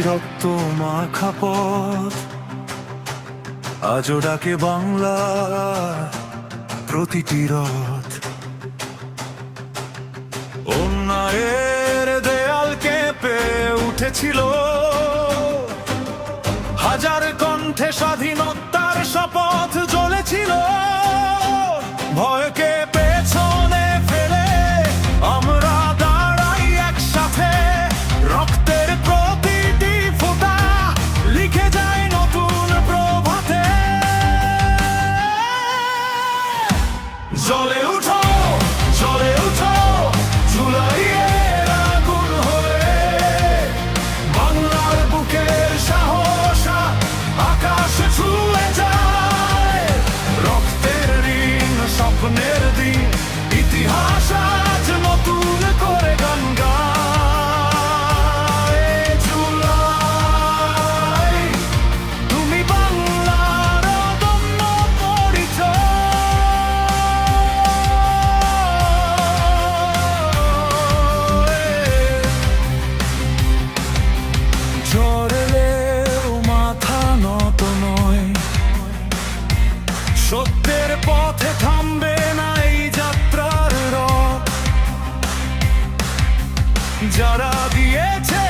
রক্ত মাখা পথ আজও ডাকে বাংলা প্রতিটি রথ। অন্যায়ের দেয়াল কেঁপে উঠেছিল, হাজার কণ্ঠে স্বাধীনতার শপথ জ্বলেছিল। ভয়কে পেছনে ফেলে আমরা দাঁড়াই একসাথে, রক্তের প্রতিটি ফোঁটা লিখে যায় নতুন প্রভাতে। জ্বলে উঠো, জ্বলে উঠো, জুলাইয়ের আগুন হয়ে, বাংলার বুকের সাহস আকাশ ছুঁয়ে যায়। রক্তের ঋণ, স্বপ্নের দিন, ইতিহাস আজ নতুন করে গান গায়। জুলাই, তুমি বাংলার অদম্য পরিচয়। ঝড় এলেও মাথা নত নয়, সত্যের পথে থামবে না এই যাত্রার রথ। যারা দিয়েছে